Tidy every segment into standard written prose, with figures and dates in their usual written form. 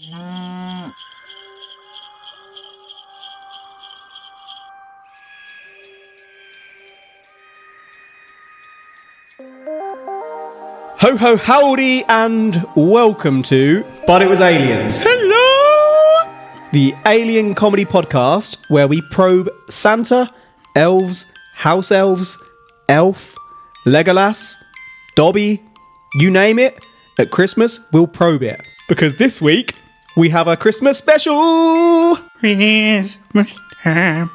Ho ho howdy and welcome to But It Was Aliens. Hello! The alien comedy podcast where we probe Santa, elves, house elves, elf, Legolas, Dobby, you name it. At Christmas, we'll probe it. Because this week, we have a Christmas special! Christmas time.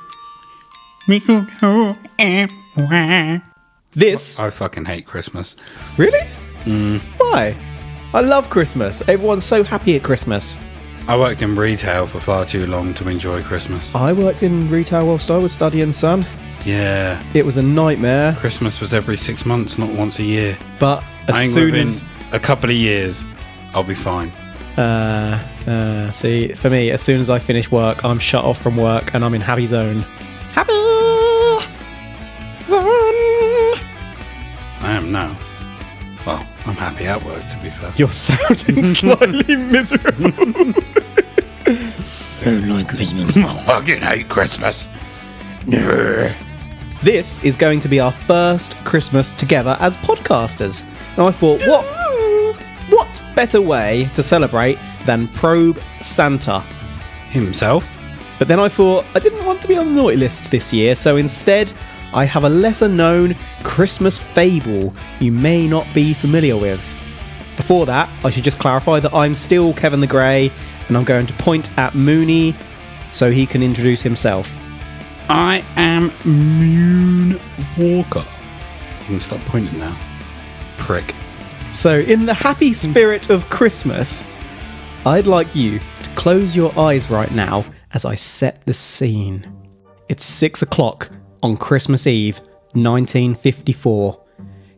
This... I fucking hate Christmas. Really? Why? I love Christmas. Everyone's so happy at Christmas. I worked in retail for far too long to enjoy Christmas. I worked in retail whilst I was studying, son. Yeah. It was a nightmare. Christmas was every 6 months, not once a year. But as soon as... a couple of years, I'll be fine. See, for me, as soon as I finish work, I'm shut off from work and I'm in happy zone. Happy zone! I am now. Well, I'm happy at work, to be fair. You're sounding slightly miserable. Don't like Christmas. I fucking hate Christmas. This is going to be our first Christmas together as podcasters. And I thought, what better way to celebrate than probe Santa Himself? But then I thought I didn't want to be on the naughty list this year, so instead I have a lesser known Christmas fable you may not be familiar with. Before that, I should just clarify that I'm still Kevin the Grey, and I'm going to point at Mooney so he can introduce himself. I am Moon Walker. You can stop pointing now. Prick. So, in the happy spirit of Christmas, I'd like you to close your eyes right now as I set the scene. It's 6 o'clock on Christmas Eve, 1954.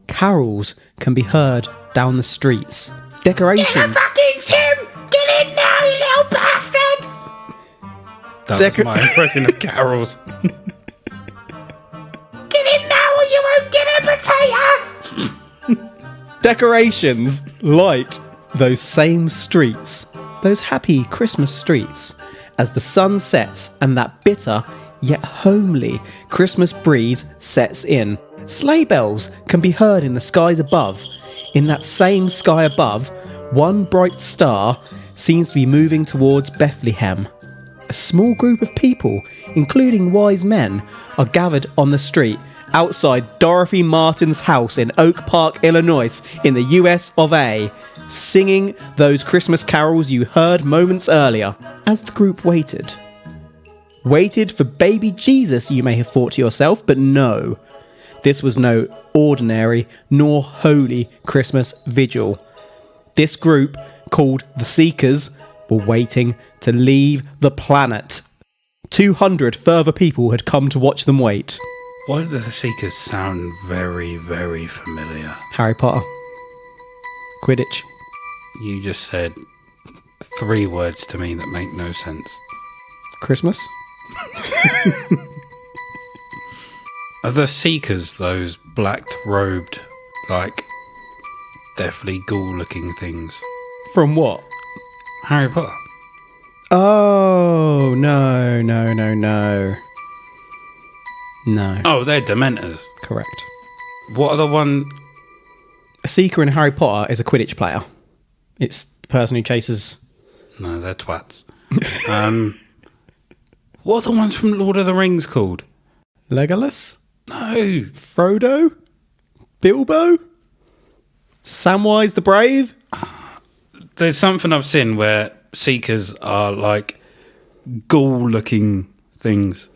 Carols can be heard down the streets. Decorations... Get a fucking Tim! Get in now, you little bastard! That was my impression of carols. Get in now or you won't get a potato! Decorations light those same streets, those happy Christmas streets, as the sun sets and that bitter yet homely Christmas breeze sets in. Sleigh bells can be heard in the skies above. In that same sky above, one bright star seems to be moving towards Bethlehem. A small group of people, including wise men, are gathered on the street outside Dorothy Martin's house in Oak Park, Illinois, in the US of A, singing those Christmas carols you heard moments earlier. As the group waited for baby Jesus, you may have thought to yourself, but no. This was no ordinary nor holy Christmas vigil. This group, called the Seekers, were waiting to leave the planet. 200 further people had come to watch them wait. Why do the Seekers sound very, very familiar? Harry Potter. Quidditch. You just said 3 words to me that make no sense. Christmas. Are the Seekers those black-robed, like, deathly ghoul-looking things? From what? Harry Potter. Oh, no. No. Oh, they're Dementors. Correct. What are the one... A Seeker in Harry Potter is a Quidditch player. It's the person who chases... No, they're twats. What are the ones from Lord of the Rings called? Legolas? No. Frodo? Bilbo? Samwise the Brave? There's something I've seen where Seekers are like ghoul-looking things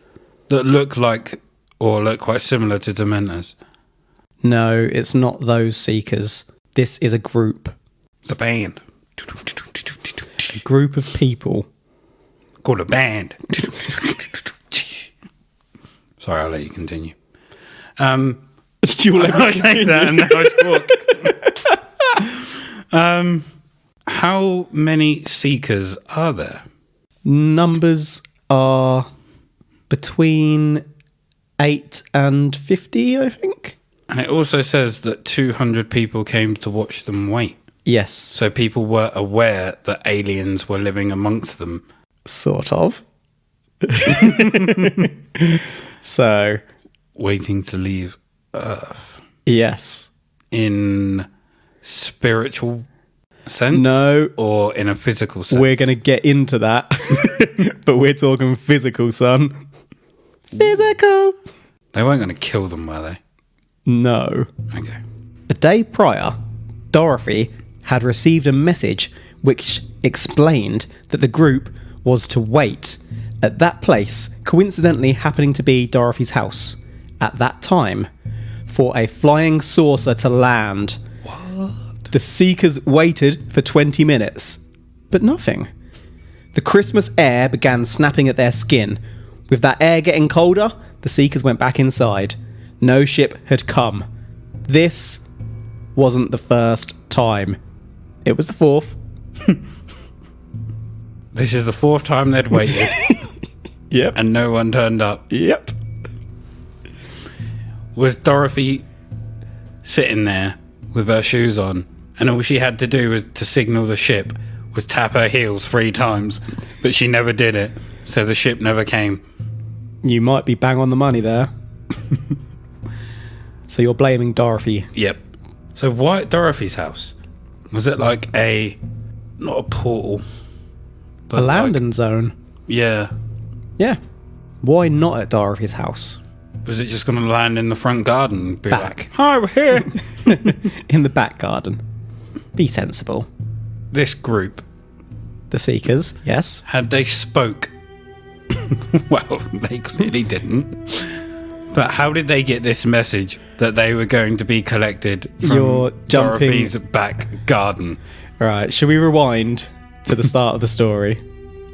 that look like or look quite similar to Dementors. No, it's not those Seekers. This is a group. It's a band. A group of people. Called a band. Sorry, I'll let you continue. You'll let me take that and now I talk. How many Seekers are there? Numbers are between 8 and 50, I think. And it also says that 200 people came to watch them wait. Yes. So people were aware that aliens were living amongst them. Sort of. So, Waiting to leave Earth. yes. In spiritual sense? No. Or in a physical sense? We're going to get into that. But we're talking physical, son. Physical. They weren't going to kill them, were they? No. Okay. The day prior, Dorothy had received a message which explained that the group was to wait at that place, coincidentally happening to be Dorothy's house, at that time, for a flying saucer to land. What? The Seekers waited for 20 minutes, but nothing. The Christmas air began snapping at their skin. With that air getting colder, the Seekers went back inside. No ship had come. This wasn't the first time. It was the fourth. This is the fourth time they'd waited. Yep. And no one turned up. Yep. Was Dorothy sitting there with her shoes on, and all she had to do was to signal the ship was tap her heels 3 times, but she never did it, so the ship never came. You might be bang on the money there. So you're blaming Dorothy. Yep. So why at Dorothy's house? Was it like not a portal, but A landing zone. Yeah. Yeah. Why not at Dorothy's house? Was it just going to land in the front garden and be Back. like, hi, we're here? In the back garden. Be sensible. This group, The Seekers, yes. had they spoke? Well, they clearly didn't. But how did they get this message that they were going to be collected from You're jumping. Dorothy's back garden? Right, shall we rewind to the start of the story?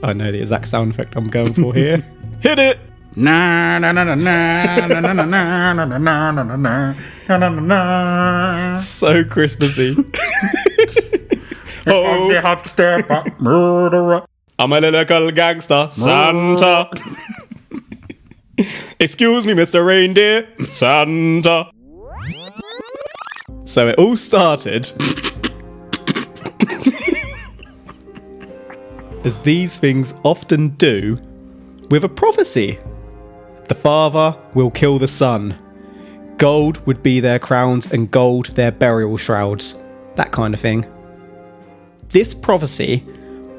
I know the exact sound effect I'm going for here. Hit it! Na na na na na na na na na na na na na na na na. So Christmassy. Oh, I'm a little gangster, Santa. Excuse me, Mr. Reindeer, Santa. So it all started as these things often do with a prophecy. The father will kill the son. Gold would be their crowns and gold their burial shrouds. That kind of thing. This prophecy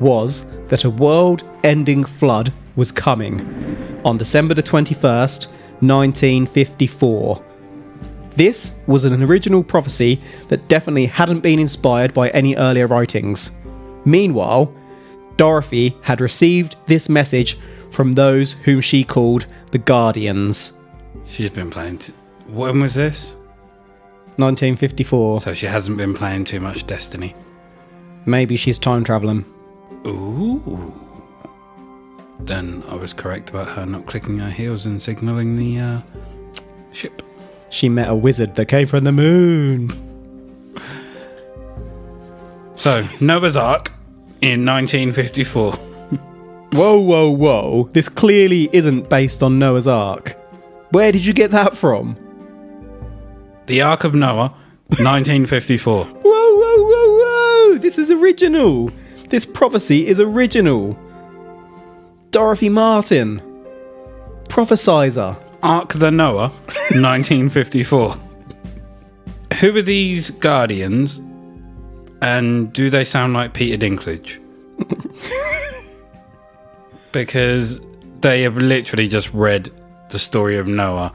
was that a world-ending flood was coming on December the 21st, 1954. This was an original prophecy that definitely hadn't been inspired by any earlier writings. Meanwhile, Dorothy had received this message from those whom she called the Guardians. She's been playing. When was this? 1954. So she hasn't been playing too much Destiny. Maybe she's time travelling. Ooh. Then I was correct about her not clicking her heels and signalling the ship. She met a wizard that came from the moon. So, Noah's Ark in 1954. Whoa, whoa, whoa. This clearly isn't based on Noah's Ark. Where did you get that from? The Ark of Noah, 1954. Whoa, whoa, whoa, whoa. This is original. This prophecy is original. Dorothy Martin. Prophesizer. Ark the Noah, 1954. Who are these Guardians? And do they sound like Peter Dinklage? Because they have literally just read the story of Noah.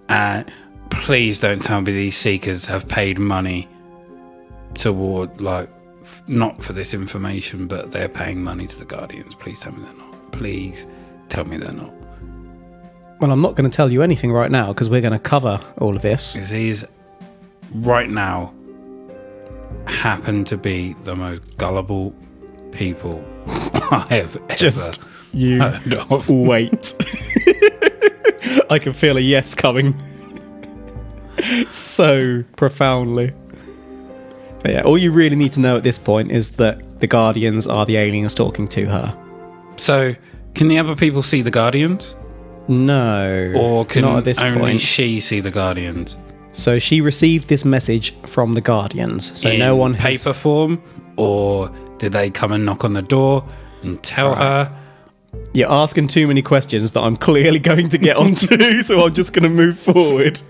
And please don't tell me these Seekers have paid money toward, like, not for this information, but they're paying money to the Guardians. Please tell me they're not. Please tell me they're not. Well, I'm not going to tell you anything right now because we're going to cover all of this. Because these, right now, happen to be the most gullible people I have ever Just you heard of. wait. I can feel a yes coming. So profoundly. But yeah, all you really need to know at this point is that the Guardians are the aliens talking to her. So, can the other people see the Guardians? No. Or can not at this only point. she see the Guardians? So she received this message from the Guardians. So in no one has... paper form, or did they come and knock on the door and tell her? You're asking too many questions that I'm clearly going to get onto, so I'm just going to move forward.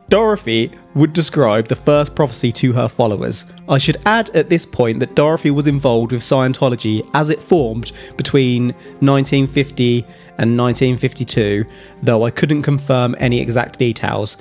Dorothy would describe the first prophecy to her followers. I should add at this point that Dorothy was involved with Scientology as it formed between 1950 and 1952, though I couldn't confirm any exact details,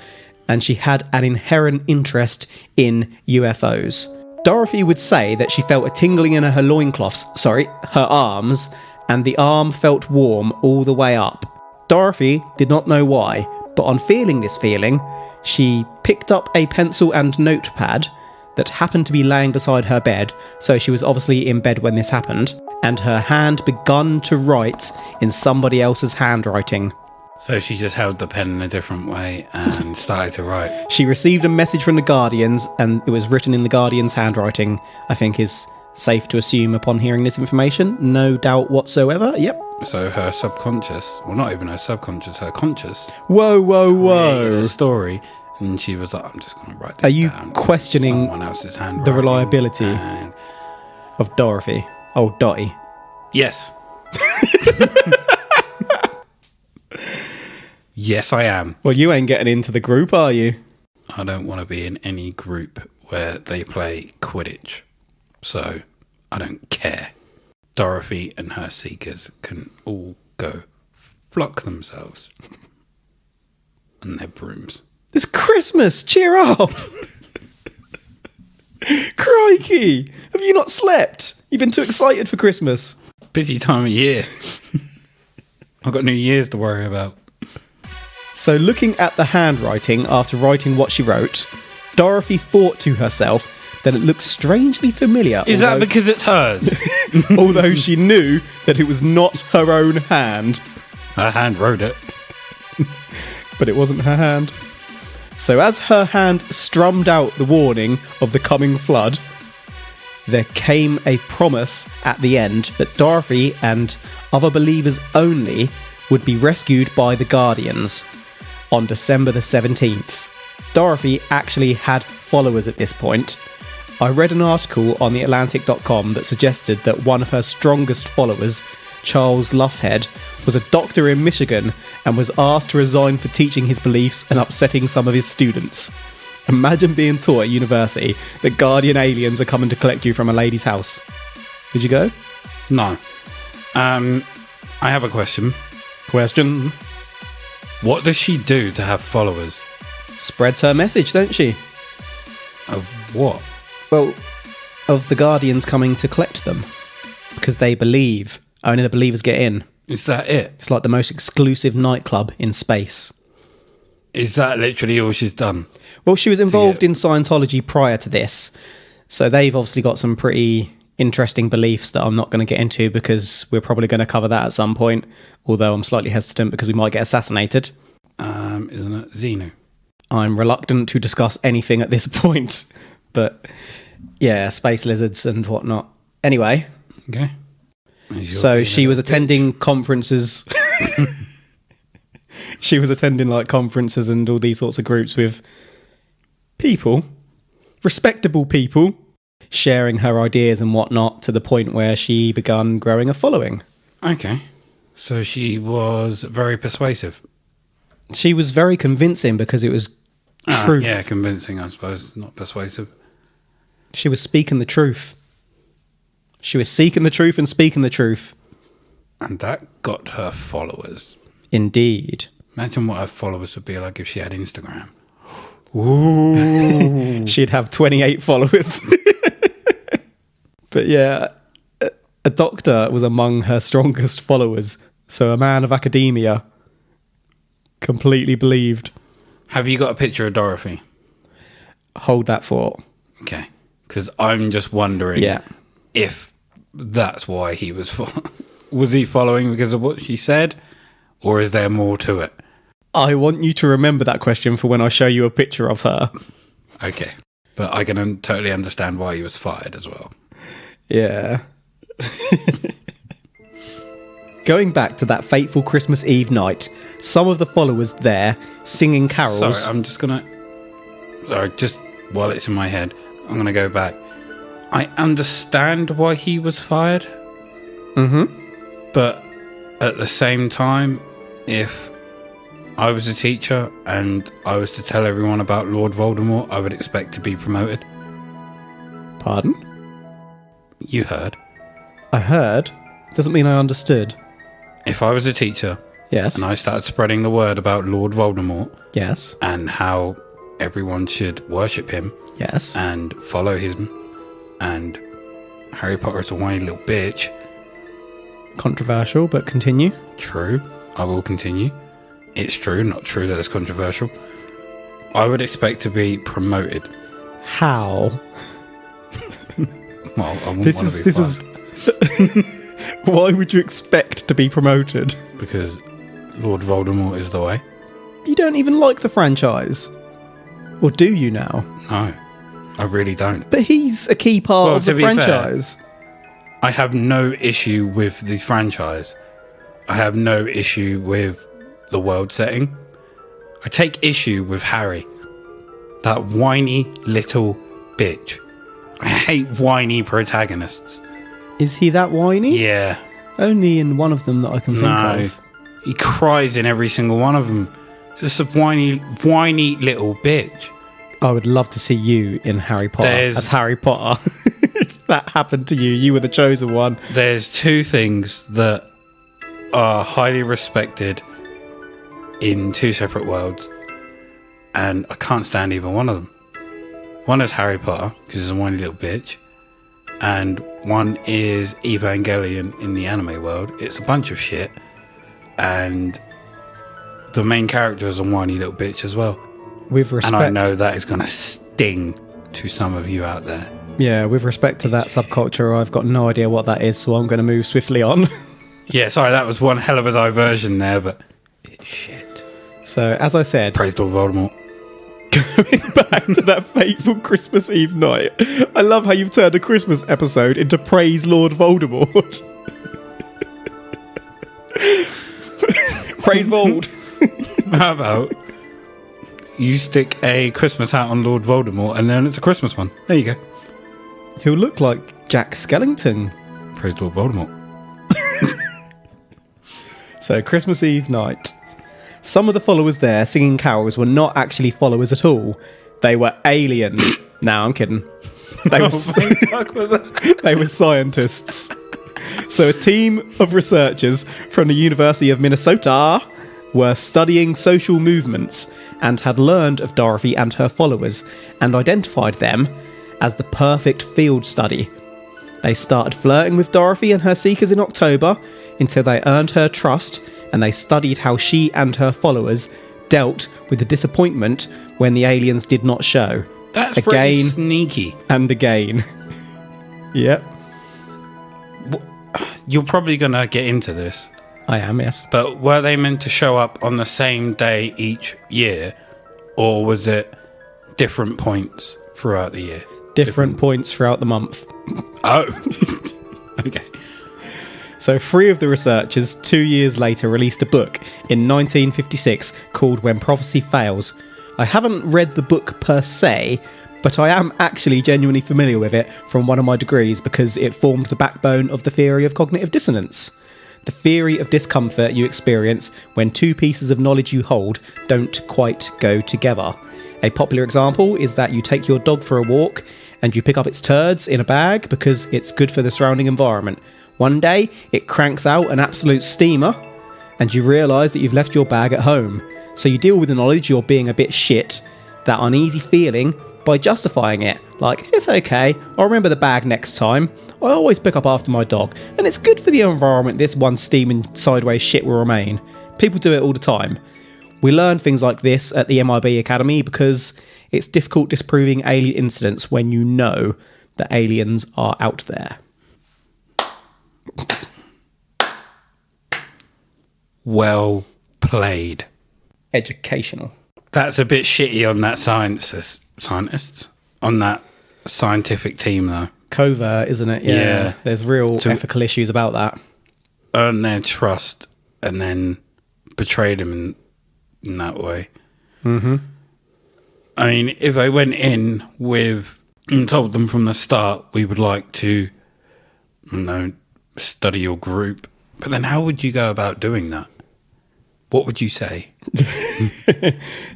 and she had an inherent interest in UFOs. Dorothy would say that she felt a tingling in her her arms, and the arm felt warm all the way up. Dorothy did not know why, but on feeling this feeling, she picked up a pencil and notepad that happened to be laying beside her bed, so she was obviously in bed when this happened, and her hand begun to write in somebody else's handwriting. So she just held the pen in a different way and started to write. She received a message from the Guardians, and it was written in the Guardians' handwriting, I think is safe to assume upon hearing this information. No doubt whatsoever. Yep. So her subconscious, well, not even her subconscious, her conscious. Whoa. Created a story, and she was like, I'm just going to write this Are you down. questioning Someone else's handwriting, the reliability and- of Dorothy? Oh, Dottie. Yes. Yes, I am. Well, you ain't getting into the group, are you? I don't want to be in any group where they play Quidditch. So, I don't care. Dorothy and her seekers can all go flock themselves and their brooms. It's Christmas! Cheer up! Crikey! Have you not slept? You've been too excited for Christmas. Busy time of year. I've got New Year's to worry about. So looking at the handwriting after writing what she wrote, Dorothy thought to herself that it looked strangely familiar. Is that because it's hers? Although she knew that it was not her own hand. Her hand wrote it. But it wasn't her hand. So as her hand strummed out the warning of the coming flood, there came a promise at the end that Dorothy and other believers only would be rescued by the Guardians on December the 17th. Dorothy actually had followers at this point. I read an article on theatlantic.com that suggested that one of her strongest followers, Charles Loughhead, was a doctor in Michigan and was asked to resign for teaching his beliefs and upsetting some of his students. Imagine being taught at university that guardian aliens are coming to collect you from a lady's house. Did you go? No. I have a question. Question. What does she do to have followers? Spreads her message, don't she? Of what? Well, of the Guardians coming to collect them. Because they believe. Only the believers get in. Is that it? It's like the most exclusive nightclub in space. Is that literally all she's done? Well, she was involved in Scientology prior to this. So they've obviously got some pretty interesting beliefs that I'm not going to get into because we're probably going to cover that at some point. Although I'm slightly hesitant because we might get assassinated. Isn't it Xenu? I'm reluctant to discuss anything at this point. But yeah, space lizards and whatnot. Anyway. Okay. So she was attending conferences. She was attending like conferences and all these sorts of groups with people, respectable people, sharing her ideas and whatnot to the point where she began growing a following. Okay. So she was very persuasive. She was very convincing because it was truth. Yeah, convincing, I suppose, not persuasive. She was speaking the truth. She was seeking the truth and speaking the truth. And that got her followers. Indeed. Imagine what her followers would be like if she had Instagram. Ooh. She'd have 28 followers. But yeah, a doctor was among her strongest followers. So a man of academia completely believed. Have you got a picture of Dorothy? Hold that thought. Okay. Because I'm just wondering Yeah. if that's why he was was he following because of what she said, or is there more to it? I want you to remember that question for when I show you a picture of her. Okay. But I can totally understand why he was fired as well. Yeah. Going back to that fateful Christmas Eve night, some of the followers there singing carols... Sorry, I'm just going to... Sorry, just while it's in my head, I'm going to go back. I understand why he was fired. Mm-hmm. But at the same time, if I was a teacher and I was to tell everyone about Lord Voldemort, I would expect to be promoted. Pardon? You heard. I heard. Doesn't mean I understood. If I was a teacher... Yes. And I started spreading the word about Lord Voldemort... Yes. And how everyone should worship him... Yes. And follow him... And Harry Potter is a whiny little bitch... Controversial, but continue. True. I will continue. It's true, not true that it's controversial. I would expect to be promoted. How? Well, I wouldn't want to be fired. Why would you expect to be promoted? Because Lord Voldemort is the way. You don't even like the franchise. Or do you now? No, I really don't. But he's a key part of the franchise. Fair, I have no issue with the franchise. I have no issue with the world setting. I take issue with Harry. That whiny little bitch. I hate whiny protagonists. Is he that whiny? Yeah. Only in one of them that I can think of. He cries in every single one of them. Just a whiny little bitch. I would love to see you in Harry Potter as Harry Potter. If that happened to you, you were the chosen one. There's two things that are highly respected in two separate worlds, and I can't stand either one of them. One is Harry Potter, because he's a whiny little bitch, and one is Evangelion in the anime world. It's a bunch of shit, and the main character is a whiny little bitch as well. With respect, and I know that is going to sting to some of you out there. Yeah, with respect to that subculture, I've got no idea what that is, so I'm going to move swiftly on. Yeah, sorry, that was one hell of a diversion there, but it's shit. So, as I said... Praise Lord Voldemort. Going back to that fateful Christmas Eve night, I love how you've turned a Christmas episode into Praise Lord Voldemort. Praise Vold. How about you stick a Christmas hat on Lord Voldemort and then it's a Christmas one? There you go. He'll look like Jack Skellington. Praise Lord Voldemort. So, Christmas Eve night. Some of the followers there singing carols were not actually followers at all. They were aliens. No, I'm kidding. They were, they were scientists. So a team of researchers from the University of Minnesota were studying social movements and had learned of Dorothy and her followers and identified them as the perfect field study. They started flirting with Dorothy and her seekers in October until they earned her trust, and they studied how she and her followers dealt with the disappointment when the aliens did not show. That's pretty sneaky. And again. Yep. You're probably going to get into this. I am, yes. But were they meant to show up on the same day each year? Or was it different points throughout the year? Different points throughout the month. Oh. Okay. So 3 of the researchers 2 years later released a book in 1956 called When Prophecy Fails. I haven't read the book per se, but I am actually genuinely familiar with it from one of my degrees because it formed the backbone of the theory of cognitive dissonance. The theory of discomfort you experience when 2 pieces of knowledge you hold don't quite go together. A popular example is that you take your dog for a walk and you pick up its turds in a bag because it's good for the surrounding environment. One day, it cranks out an absolute steamer, and you realise that you've left your bag at home. So you deal with the knowledge you're being a bit shit, that uneasy feeling, by justifying it. Like, it's okay, I'll remember the bag next time. I always pick up after my dog, and it's good for the environment this one steaming sideways shit will remain. People do it all the time. We learn things like this at the MIB Academy because it's difficult disproving alien incidents when you know that aliens are out there. Well played. Educational. That's a bit shitty on that scientists, on that scientific team though. Covert, isn't it? Yeah. There's real ethical issues about that. earn their trust and then betray them in that way. Mm-hmm. I mean, if I went in with and told them from the start, we would like to, study your group. But then how would you go about doing that? What would you say?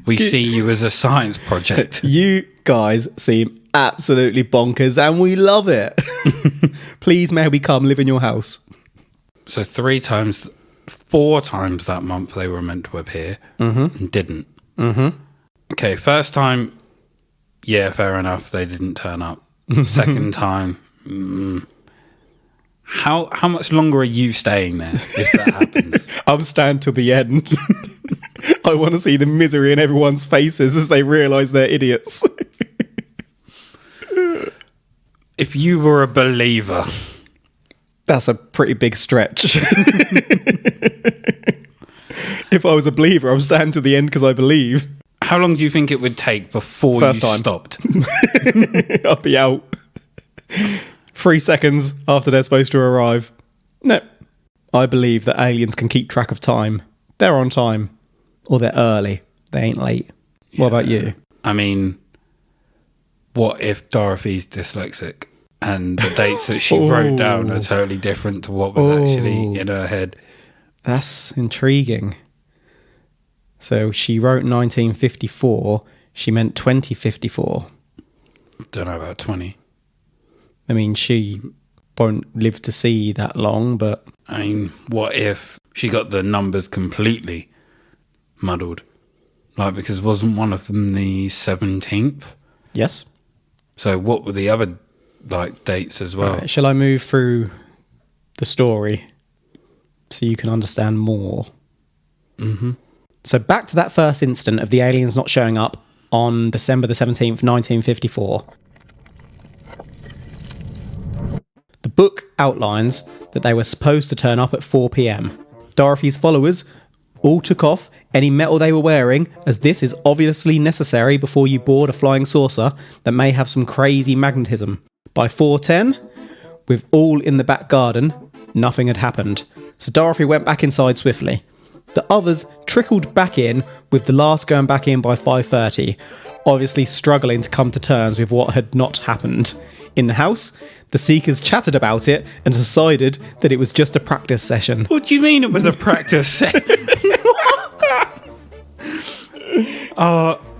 We see you as a science project. You guys seem absolutely bonkers and we love it. Please, may we come live in your house? So 4 times that month they were meant to appear and didn't. Mm-hmm. Okay, first time, yeah, fair enough, they didn't turn up. Second time, how much longer are you staying there if that happens? I'm staying till the end. I want to see the misery in everyone's faces as they realise they're idiots. If you were a believer... That's a pretty big stretch. If I was a believer, I'm staying to the end because I believe. How long do you think it would take before First you time. stopped? I'll be out 3 seconds after they're supposed to arrive. No. I believe that aliens can keep track of time. They're on time. Or they're early. They ain't late. Yeah. What about you? I mean, what if Dorothy's dyslexic and the dates that she wrote down are totally different to what was actually in her head? That's intriguing. So she wrote 1954. She meant 2054. Don't know about 20. I mean, she won't live to see that long, but... I mean, what if she got the numbers completely muddled? Like, because wasn't one of them the 17th? Yes. So what were the other, dates as well? Right, shall I move through the story so you can understand more? Mm-hmm. So back to that first incident of the aliens not showing up on December the 17th, 1954. The book outlines that they were supposed to turn up at 4 p.m. Dorothy's followers all took off any metal they were wearing, as this is obviously necessary before you board a flying saucer that may have some crazy magnetism. By 4:10, with all in the back garden, nothing had happened. So Dorothy went back inside swiftly. The others trickled back in, with the last going back in by 5:30, obviously struggling to come to terms with what had not happened. In the house, the Seekers chatted about it and decided that it was just a practice session. What do you mean it was a practice set?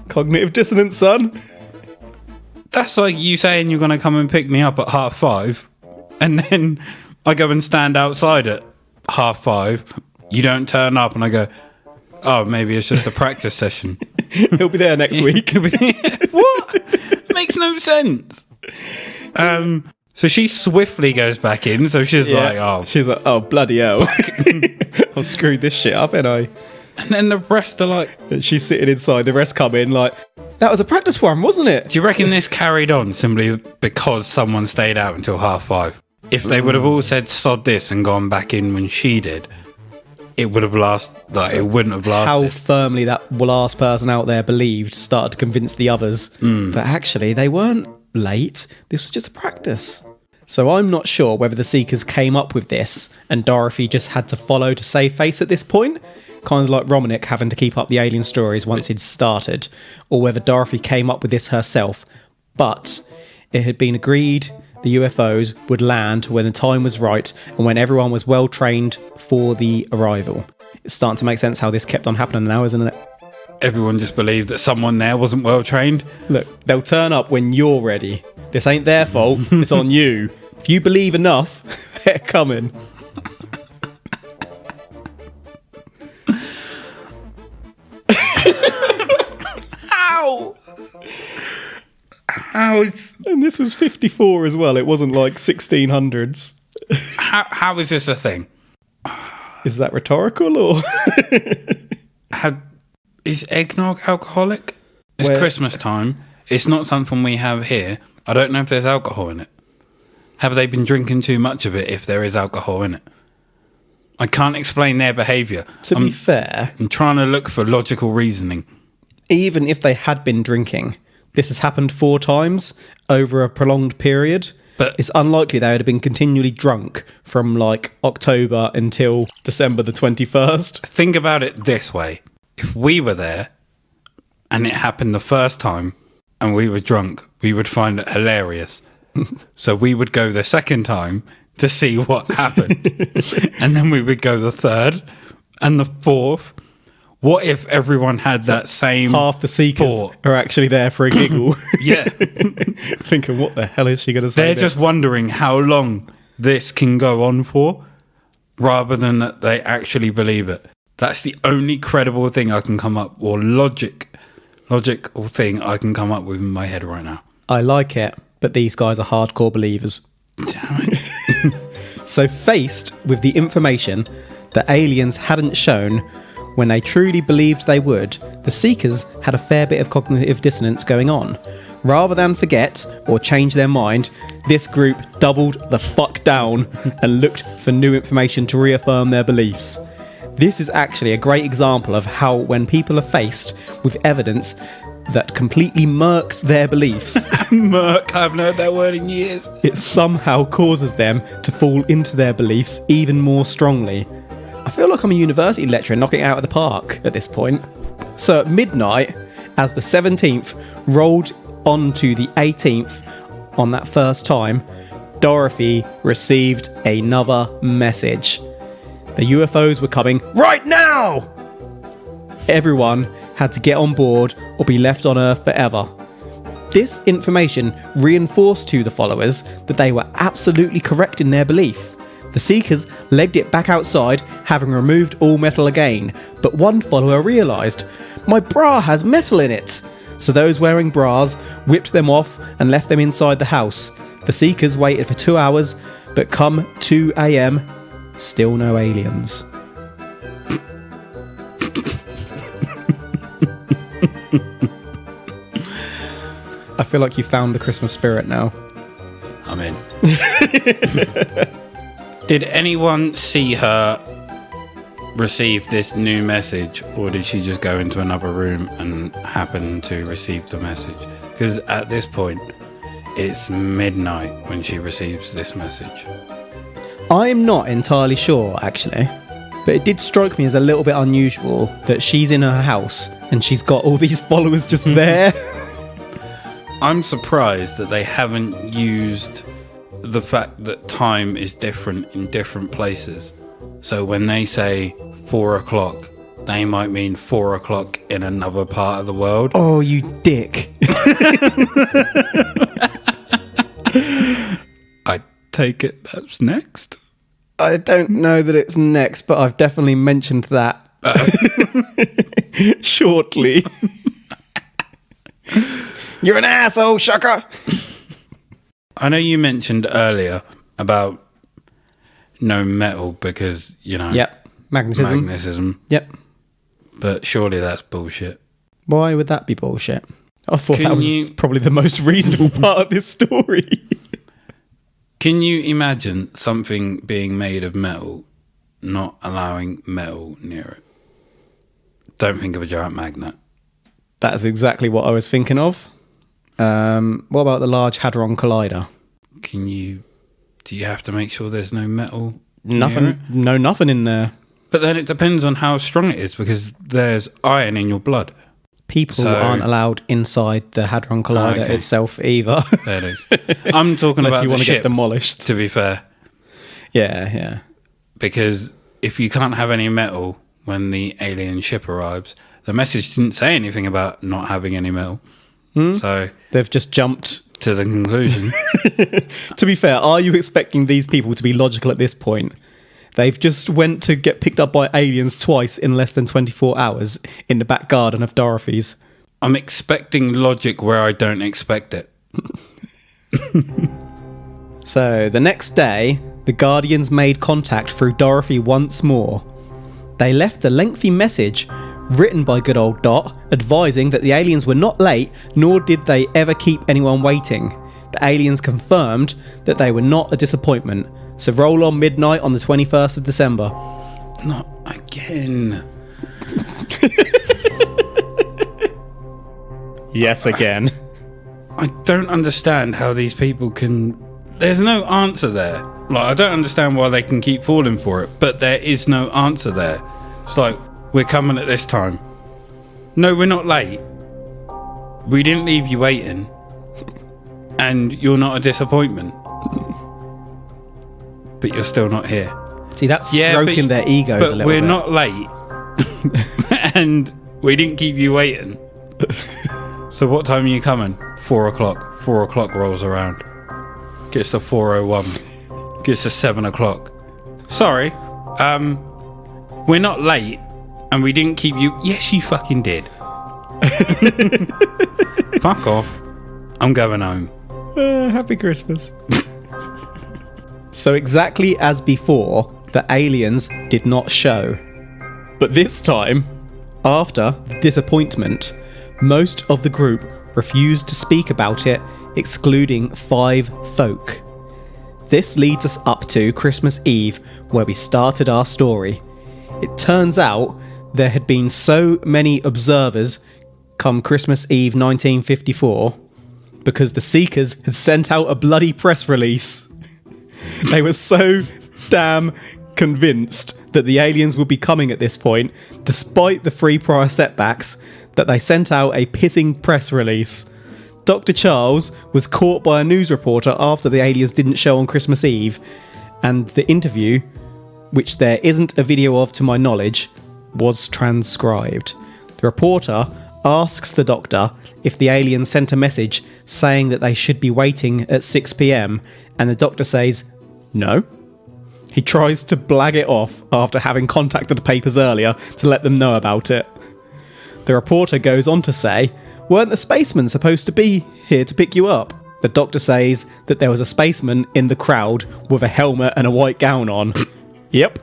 Cognitive dissonance, son. That's like you saying you're going to come and pick me up at 5:30, and then I go and stand outside at 5:30. You don't turn up, and I go, oh, maybe it's just a practice session. He'll be there next week. What? It makes no sense. So she swiftly goes back in. So she's She's like, oh, bloody hell. I've screwed this shit up, ain't I? And then the rest are like... She's sitting inside. The rest come in like, that was a practice one, wasn't it? Do you reckon this carried on simply because someone stayed out until 5:30? If they would have all said sod this and gone back in when she did, it would have it wouldn't have lasted. How firmly that last person out there believed started to convince the others that actually they weren't late. This was just a practice. So I'm not sure whether the Seekers came up with this and Dorothy just had to follow to save face at this point, kind of like Romanik having to keep up the alien stories once he'd started, or whether Dorothy came up with this herself. But it had been agreed the UFOs would land when the time was right and when everyone was well trained for the arrival. It's starting to make sense how this kept on happening now, isn't it? Everyone just believed that someone there wasn't well trained. Look, they'll turn up when you're ready. This ain't their fault, it's on you. If you believe enough, they're coming. How? And this was 54 as well. It wasn't like 1600s. How is this a thing? Is that rhetorical or? Is eggnog alcoholic? It's Christmas time. It's not something we have here. I don't know if there's alcohol in it. Have they been drinking too much of it if there is alcohol in it? I can't explain their behaviour. To be fair, I'm trying to look for logical reasoning. Even if they had been drinking, this has happened 4 times over a prolonged period. But It's unlikely they would have been continually drunk from like October until December the 21st. think about it this way. If we were there and it happened the first time and we were drunk, we would find it hilarious. So we would go the second time to see what happened. And then we would go the third and the fourth. What if everyone had that same Half the seekers thought? are actually there for a giggle. Yeah. Thinking, what the hell is she going to say? They're next? just wondering how long this can go on for rather than that they actually believe it. That's the only credible thing I can come up, or logical thing I can come up with in my head right now. I like it, but these guys are hardcore believers. Damn it. So faced with the information that aliens hadn't shown when they truly believed they would, the Seekers had a fair bit of cognitive dissonance going on. Rather than forget or change their mind, this group doubled the fuck down and looked for new information to reaffirm their beliefs. This is actually a great example of how when people are faced with evidence that completely murks their beliefs, Merc, I haven't heard that word in years. it somehow causes them to fall into their beliefs even more strongly. I feel like I'm a university lecturer knocking it out of the park at this point. So at midnight, as the 17th rolled on to the 18th on that first time, Dorothy received another message. The UFOs were coming right now! Everyone had to get on board or be left on Earth forever. This information reinforced to the followers that they were absolutely correct in their belief. The Seekers legged it back outside, having removed all metal again, but one follower realised, "My bra has metal in it!" So those wearing bras whipped them off and left them inside the house. The Seekers waited for 2 hours, but come 2 a.m, still no aliens. I feel like you found the Christmas spirit now. I'm in. Did anyone see her receive this new message, or did she just go into another room and happen to receive the message? Because at this point, it's midnight when she receives this message. I'm not entirely sure, actually. But it did strike me as a little bit unusual that she's in her house and she's got all these followers just there. I'm surprised that they haven't used the fact that time is different in different places. So when they say 4 o'clock, they might mean 4 o'clock in another part of the world. Oh, you dick. I take it that's next. I don't know that it's next, but I've definitely mentioned that shortly. You're an asshole, Shucker. I know you mentioned earlier about no metal because, you know, Yep, magnetism. magnetism, Yep. but surely that's bullshit. Why would that be bullshit? I thought Can that was you- probably the most reasonable part of this story. Can you imagine something being made of metal not allowing metal near it? Don't think of a giant magnet. That's exactly what I was thinking of. What about the Large Hadron Collider? Do you have to make sure there's no metal near it? Nothing. No, nothing in there. But then it depends on how strong it is because there's iron in your blood. People aren't allowed inside the Hadron Collider Okay. itself either. There it is. I'm talking Unless about you the want to ship, get demolished. to be fair. Yeah. Because if you can't have any metal when the alien ship arrives, the message didn't say anything about not having any metal. So They've just jumped. to the conclusion, To be fair, are you expecting these people to be logical at this point? They've just went to get picked up by aliens twice in less than 24 hours in the back garden of Dorothy's. I'm expecting logic where I don't expect it. So, the next day, the Guardians made contact through Dorothy once more. They left a lengthy message written by good old Dot, advising that the aliens were not late, nor did they ever keep anyone waiting. The aliens confirmed that they were not a disappointment. So roll on midnight on the 21st of December. Not again. Yes, again. I don't understand how these people can there's no answer there. Like, I don't understand why they can keep falling for it, but there is no answer there. It's like, we're coming at this time. No, we're not late. We didn't leave you waiting. And you're not a disappointment. But you're still not here. See, that's stroking their egos a little bit. But we're not late. And we didn't keep you waiting. So what time are you coming? 4 o'clock. 4 o'clock rolls around. Gets to 4:01. Gets to 7 o'clock. Sorry. We're not late. And we didn't keep you... Yes, you fucking did. Fuck off. I'm going home. Happy Christmas. So exactly as before, the aliens did not show. But this time, after the disappointment, most of the group refused to speak about it, excluding 5 folk. This leads us up to Christmas Eve, where we started our story. It turns out there had been so many observers come Christmas Eve 1954 because the Seekers had sent out a bloody press release. They were so damn convinced that the aliens would be coming at this point, despite the 3 prior setbacks, that they sent out a pissing press release. Dr. Charles was caught by a news reporter after the aliens didn't show on Christmas Eve, and the interview, which there isn't a video of to my knowledge, was transcribed. The reporter asks the doctor if the aliens sent a message saying that they should be waiting at 6 p.m, and the doctor says no. He tries to blag it off after having contacted the papers earlier to let them know about it. The reporter goes on to say, weren't the spacemen supposed to be here to pick you up? The doctor says that there was a spaceman in the crowd with a helmet and a white gown on. Yep.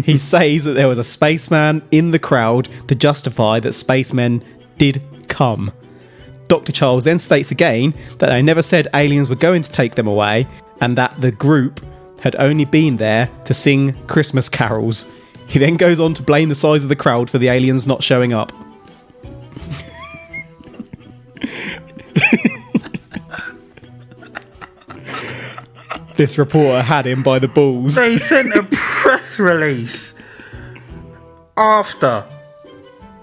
He says that there was a spaceman in the crowd to justify that spacemen did come. Dr. Charles then states again that they never said aliens were going to take them away, and that the group had only been there to sing Christmas carols. He then goes on to blame the size of the crowd for the aliens not showing up. This reporter had him by the balls. They sent a press release after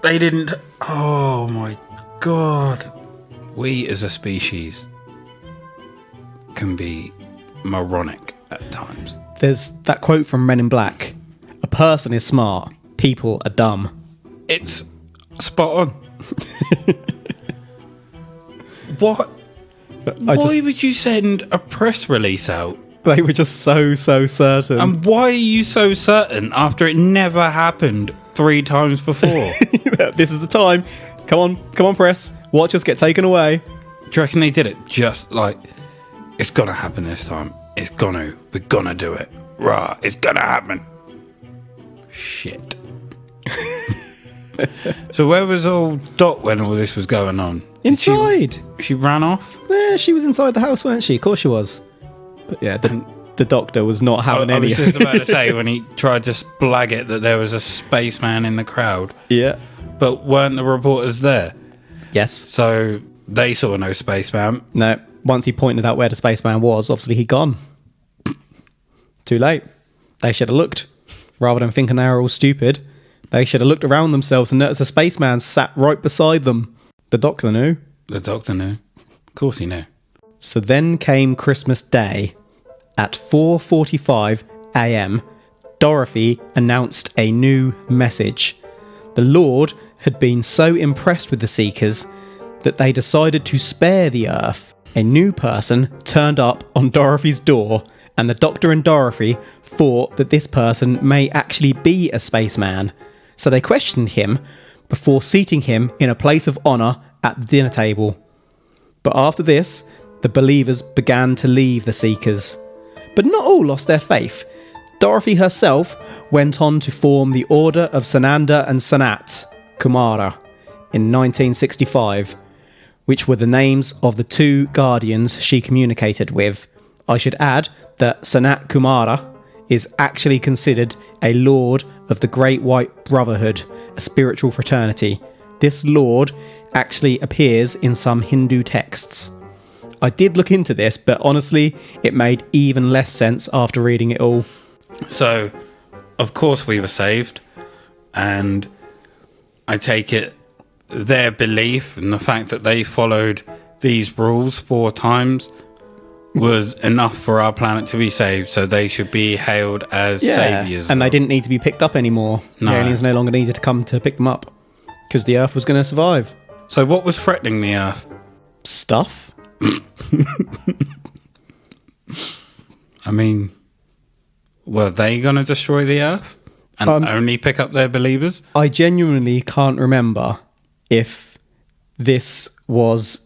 they didn't... Oh my god. We as a species can be moronic at times. There's that quote from Men in Black. A person is smart, people are dumb. It's spot on. What? Why would you send a press release out? They were just so certain. And why are you so certain after it never happened 3 times before? This is the time. Come on, press. Watch us get taken away. Do you reckon they did it just like, it's gonna happen this time? We're gonna do it. Rah, it's gonna happen. Shit. So where was old Dot when all this was going on? Inside. She ran off? Yeah, she was inside the house, weren't she? Of course she was. But yeah, the doctor was not having any... I was just about to say, when he tried to splag it that there was a spaceman in the crowd. Yeah. But weren't the reporters there? Yes. So they saw no spaceman. No. Once he pointed out where the spaceman was, obviously he'd gone. Too late. They should have looked. Rather than thinking they were all stupid, they should have looked around themselves and noticed a spaceman sat right beside them. The doctor knew. The doctor knew. Of course he knew. So then came Christmas Day. At 4:45 a.m, Dorothy announced a new message. The Lord had been so impressed with the Seekers that they decided to spare the Earth. A new person turned up on Dorothy's door, and the Doctor and Dorothy thought that this person may actually be a spaceman. So they questioned him before seating him in a place of honour at the dinner table. But after this, the believers began to leave the Seekers. But not all lost their faith. Dorothy herself went on to form the Order of Sananda and Sanat Kumara in 1965, which were the names of the 2 guardians she communicated with. I should add that Sanat Kumara is actually considered a lord of the Great White Brotherhood, a spiritual fraternity. This lord actually appears in some Hindu texts. I did look into this, but honestly, it made even less sense after reading it all. So, of course we were saved, and I take it their belief and the fact that they followed these rules 4 times was enough for our planet to be saved, so they should be hailed as saviours. And they didn't need to be picked up anymore. No. The aliens no longer needed to come to pick them up because the Earth was going to survive. So what was threatening the Earth? Stuff? I mean, were they going to destroy the Earth and only pick up their believers? I genuinely can't remember if this was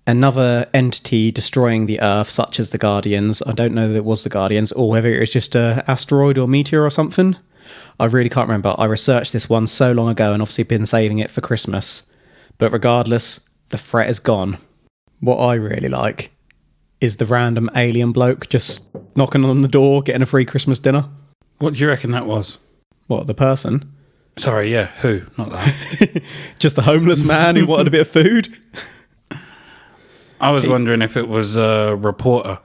another entity destroying the Earth, such as the Guardians. I don't know that it was the Guardians, or whether it was just an asteroid or meteor or something. I really can't remember. I researched this one so long ago and obviously been saving it for Christmas. But regardless, the threat is gone. What I really like is the random alien bloke just knocking on the door, getting a free Christmas dinner. What do you reckon that was? What, the person? Sorry, yeah, who? Not that. Just a homeless man who wanted a bit of food? I was wondering if it was a reporter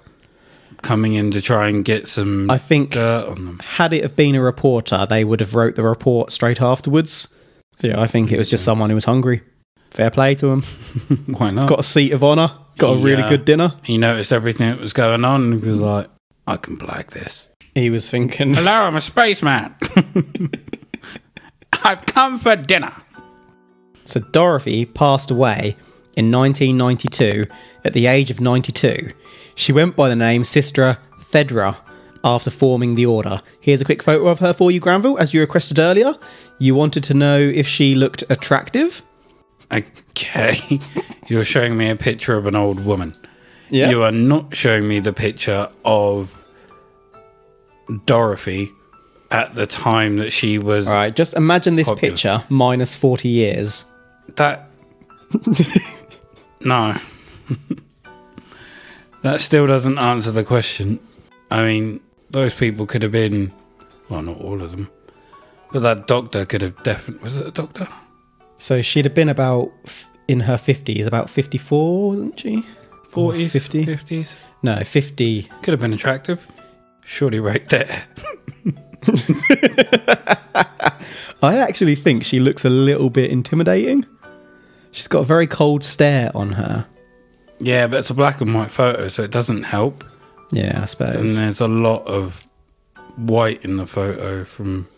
coming in to try and get some dirt on them. Had it have been a reporter, they would have wrote the report straight afterwards. So yeah, I think it was just someone who was hungry. Fair play to him. Why not? Got a seat of honour. Got a really good dinner. He noticed everything that was going on and he was like, I can blag this. He was thinking, hello, I'm a spaceman. I've come for dinner. So Dorothy passed away in 1992 at the age of 92. She went by the name Sister Thedra after forming the order. Here's a quick photo of her for you, Granville, as you requested earlier. You wanted to know if she looked attractive? Okay. You're showing me a picture of an old woman. Yeah. You are not showing me the picture of Dorothy at the time that she was... All right, just imagine this popular. picture minus 40 years. That... No. That still doesn't answer the question. I mean, those people could have been... Well, not all of them. But that doctor could have definitely... Was it a doctor? So she'd have been about, in her 50s, about 54, wasn't she? 40s? 50? 50s? No, 50. Could have been attractive. Surely right there. I actually think she looks a little bit intimidating. She's got a very cold stare on her. Yeah, but it's a black and white photo, so it doesn't help. Yeah, I suppose. And there's a lot of white in the photo from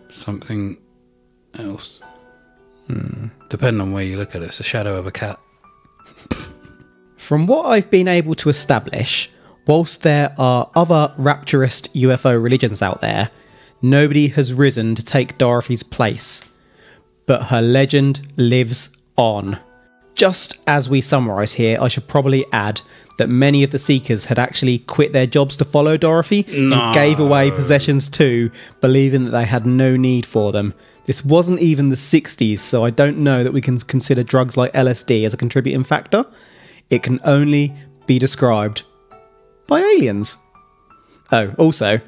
something else. Depending on where you look at it, it's a shadow of a cat. From what I've been able to establish, whilst there are other rapturist UFO religions out there, nobody has risen to take Dorothy's place. But her legend lives on. Just as we summarise here, I should probably add that many of the Seekers had actually quit their jobs to follow Dorothy and gave away possessions too, believing that they had no need for them. This wasn't even the 60s, so I don't know that we can consider drugs like LSD as a contributing factor. It can only be described by aliens. Oh, also,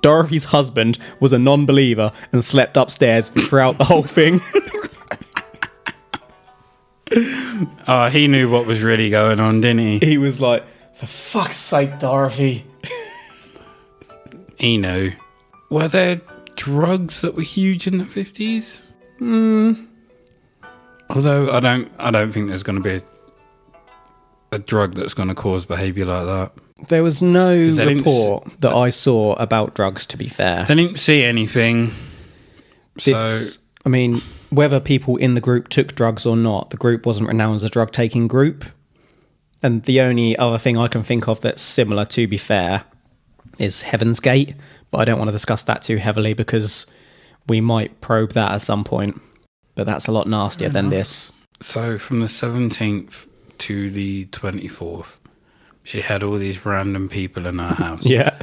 Dorothy's husband was a non-believer and slept upstairs throughout the whole thing. He knew what was really going on, didn't he? He was like, for fuck's sake, Dorothy. He knew. Were there drugs that were huge in the 50s? Although I don't think there's going to be a drug that's going to cause behaviour like that. There was no report that I saw about drugs, to be fair. They didn't see anything. I mean, whether people in the group took drugs or not, the group wasn't renowned as a drug-taking group. And the only other thing I can think of that's similar, to be fair, is Heaven's Gate. But I don't want to discuss that too heavily because we might probe that at some point. But that's a lot nastier than this. So from the 17th to the 24th, she had all these random people in her house. Yeah.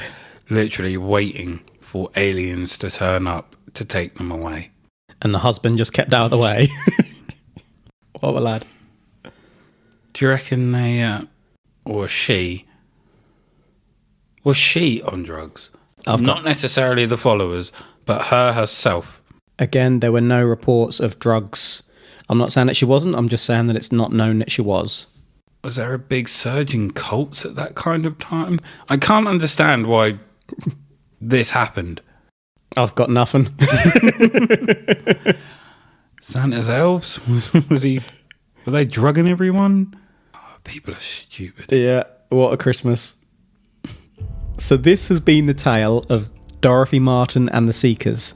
Literally waiting for aliens to turn up to take them away. And the husband just kept out of the way. What a lad. Do you reckon they, or she, was she on drugs? Not necessarily the followers, but her herself. Again, there were no reports of drugs. I'm not saying that she wasn't, I'm just saying that it's not known that she was. Was there a big surge in cults at that kind of time? I can't understand why this happened. I've got nothing. Santa's elves? Were they drugging everyone? Oh, people are stupid. Yeah, what a Christmas. So this has been the tale of Dorothy Martin and the Seekers.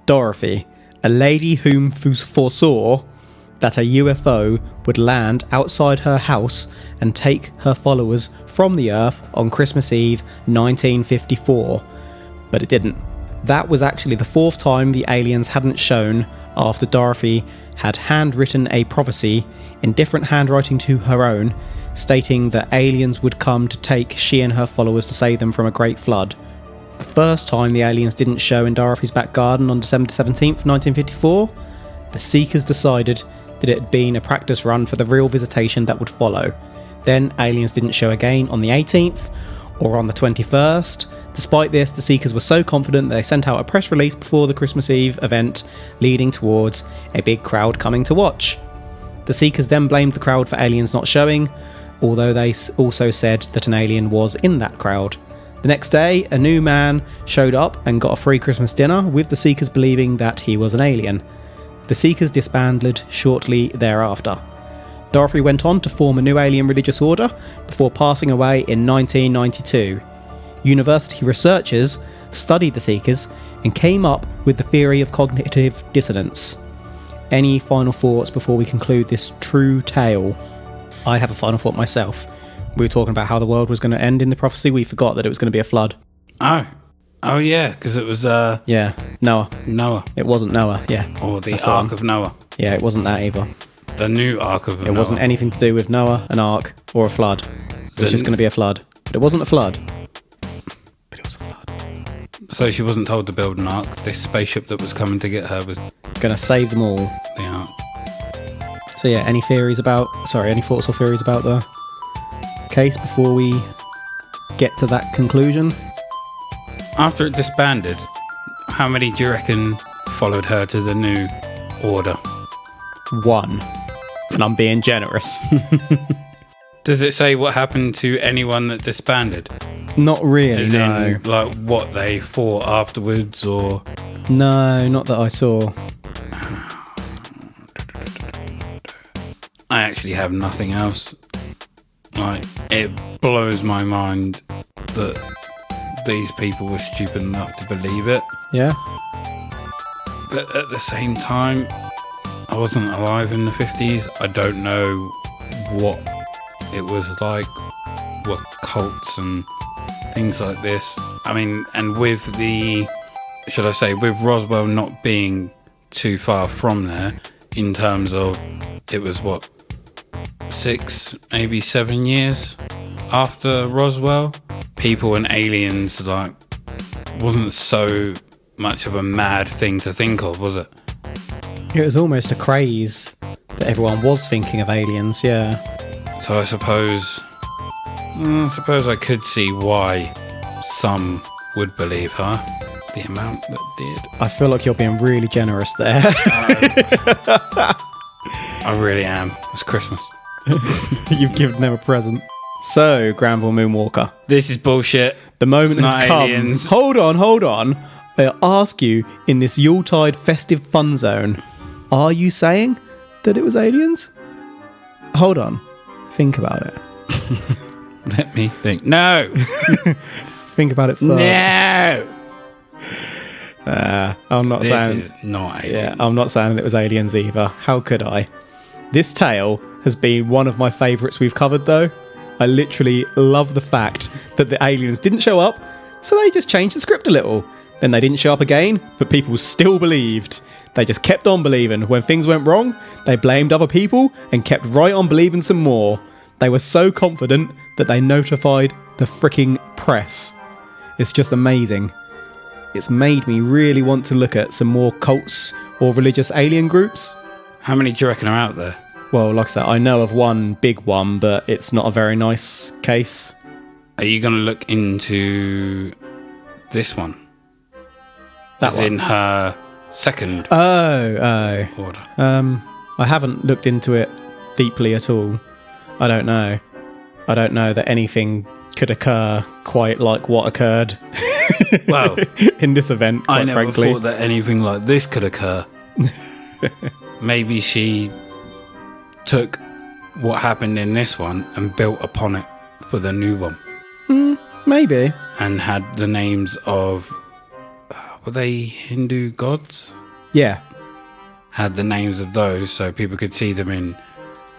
Dorothy, a lady whom foresaw that a UFO would land outside her house and take her followers from the Earth on Christmas Eve 1954. But it didn't. That was actually the fourth time the aliens hadn't shown after Dorothy had handwritten a prophecy in different handwriting to her own, stating that aliens would come to take she and her followers to save them from a great flood. The first time the aliens didn't show in Dorothy's back garden on December 17th, 1954, the Seekers decided that it had been a practice run for the real visitation that would follow. Then aliens didn't show again on the 18th or on the 21st. Despite this, the Seekers were so confident that they sent out a press release before the Christmas Eve event, leading towards a big crowd coming to watch. The Seekers then blamed the crowd for aliens not showing, although they also said that an alien was in that crowd. The next day, a new man showed up and got a free Christmas dinner, with the Seekers believing that he was an alien. The Seekers disbanded shortly thereafter. Dorothy went on to form a new alien religious order before passing away in 1992. University researchers studied the Seekers and came up with the theory of cognitive dissonance. Any final thoughts before we conclude this true tale? I have a final thought myself. We were talking about how the world was going to end in the prophecy. We forgot that it was going to be a flood. Oh yeah, because it was Yeah, Noah. It wasn't Noah, yeah. Or the Ark of Noah. Yeah, it wasn't that either. The new Ark of Noah. It wasn't anything to do with Noah, an ark, or a flood. It was just going to be a flood. But it wasn't a flood. But it was a flood. So she wasn't told to build an ark. This spaceship that was coming to get her was Going to save them all. the ark. So yeah, any thoughts or theories about the case before we get to that conclusion? After it disbanded, how many do you reckon followed her to the new order? 1. And I'm being generous. Does it say what happened to anyone that disbanded? Not really, As no. in, like, what they thought afterwards, or... No, not that I saw. I actually have nothing else. Like, it blows my mind that these people were stupid enough to believe it. Yeah? But at the same time, I wasn't alive in the 50s. I don't know what it was like, what cults and things like this. I mean, and with with Roswell not being too far from there, in terms of, it was 6, maybe 7 years after Roswell, people and aliens, like, wasn't so much of a mad thing to think of, was it? It was almost a craze that everyone was thinking of aliens, yeah. So I suppose I could see why some would believe her, the amount that did. I feel like you're being really generous there. I really am. It's Christmas. You've given them a present. So, Granville Moonwalker, This is bullshit. the moment It's has not come. aliens. Hold on. I ask you, in this Yuletide festive fun zone, are you saying that it was aliens? Hold on. Think about it. Let me think. No! Think about it first. No! I'm not saying... This is not aliens. Yeah, I'm not saying it was aliens either. How could I? This tale has been one of my favourites we've covered, though. I literally love the fact that the aliens didn't show up, so they just changed the script a little. Then they didn't show up again, but people still believed. They just kept on believing. When things went wrong, they blamed other people and kept right on believing some more. They were so confident that they notified the freaking press. It's just amazing. It's made me really want to look at some more cults or religious alien groups. How many do you reckon are out there? Well, like I said, I know of one big one, but it's not a very nice case. Are you going to look into this one? That As one? in her second Oh. order. I haven't looked into it deeply at all. I don't know. I don't know that anything could occur quite like what occurred Well, in this event, quite I never frankly. thought that anything like this could occur. Maybe she took what happened in this one and built upon it for the new one. Maybe. And had the names of... were they Hindu gods? Yeah. Had the names of those so people could see them in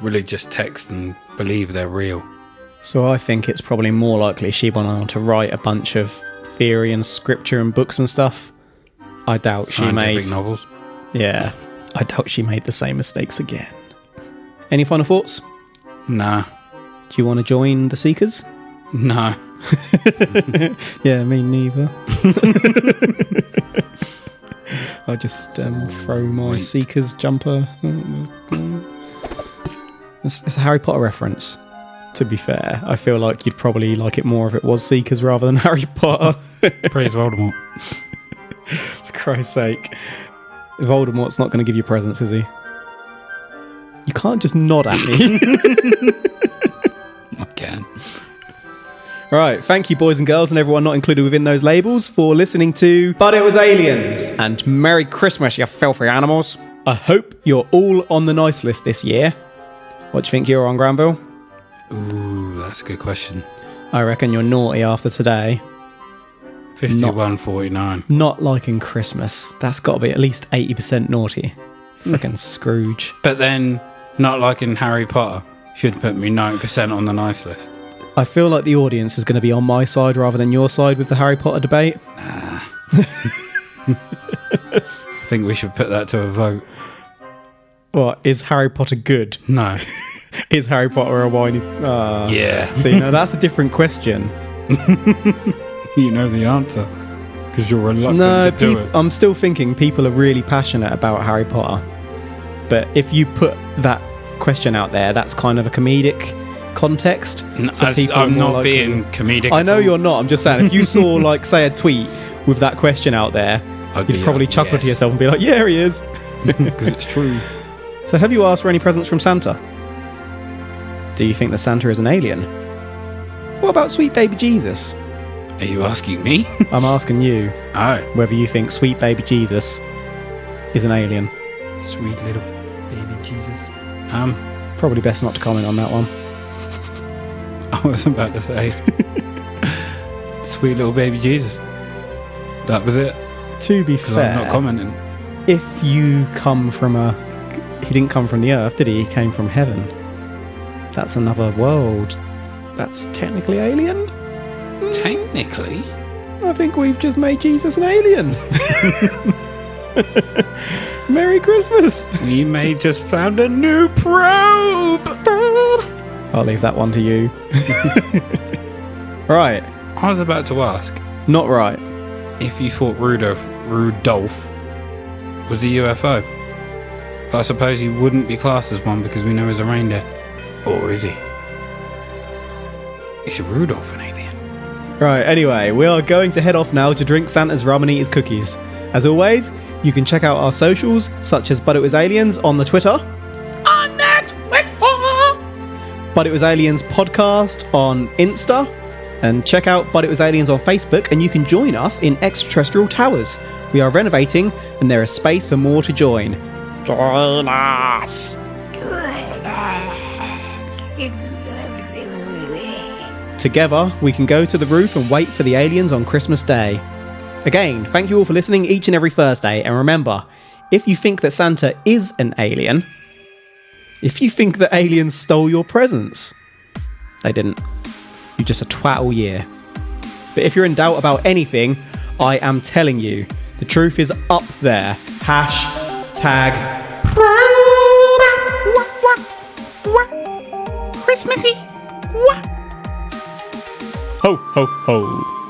religious text and believe they're real. So I think it's probably more likely she went on to write a bunch of theory and scripture and books and stuff. I doubt she Scientific made... novels. Yeah. I doubt she made the same mistakes again. Any final thoughts? Nah. Do you want to join the Seekers? No. Yeah, me neither. I'll just throw my Wait. Seekers jumper. It's a Harry Potter reference, to be fair. I feel like you'd probably like it more if it was Seekers rather than Harry Potter. Praise Voldemort. For Christ's sake. Voldemort's not going to give you presents, is he? You can't just nod at me. I can. Right, thank you boys and girls and everyone not included within those labels for listening to But It Was Aliens and Merry Christmas, you filthy animals. I hope you're all on the nice list this year. What do you think you're on, Granville? Ooh, that's a good question. I reckon you're naughty after today. 51.49. Not liking Christmas. That's got to be at least 80% naughty. Frickin' Scrooge. But then, not liking Harry Potter should put me 90% on the nice list. I feel like the audience is going to be on my side rather than your side with the Harry Potter debate. Nah. I think we should put that to a vote. What, is Harry Potter good? No. Is Harry Potter a whiny... Yeah. See, no, that's a different question. You know the answer. Because you're reluctant to do it. I'm still thinking people are really passionate about Harry Potter. But if you put that question out there, that's kind of a comedic context. So people are I'm more not likely- being comedic. I know at all. you're not. I'm just saying, if you saw, like, say, a tweet with that question out there, I'd you'd be probably like, chuckle to yes. yourself and be like, yeah, he is. Because it's true. So have you asked for any presents from Santa? Do you think that Santa is an alien? What about sweet baby Jesus? Are you asking me? I'm asking you Oh, whether you think sweet baby Jesus is an alien. sweet little baby Jesus. Probably best not to comment on that one. I was about to say, sweet little baby Jesus. That was it. To be Because fair, I'm not commenting. if you come from he didn't come from the earth, did he? He came from heaven. That's another world. That's technically alien. Technically, I think we've just made Jesus an alien. Merry Christmas. we may just found a new probe. I'll leave that one to you. Right. I was about to ask Not right. if you thought Rudolph was a UFO. But I suppose he wouldn't be classed as one because we know he's a reindeer. Or is he? Is Rudolph an alien? Right, anyway, we are going to head off now to drink Santa's rum and eat his cookies. As always, you can check out our socials, such as But It Was Aliens on the Twitter, On that Twitter. But It Was Aliens podcast on Insta, and check out But It Was Aliens on Facebook, and you can join us in Extraterrestrial Towers. We are renovating, and there is space for more to join. Join us! Together, we can go to the roof and wait for the aliens on Christmas Day. Again, thank you all for listening each and every Thursday, and remember, if you think that Santa is an alien, if you think that aliens stole your presents, they didn't. You're just a twat all year. But if you're in doubt about anything, I am telling you, the truth is up there. Hashtag Christmassy. What? ho ho ho.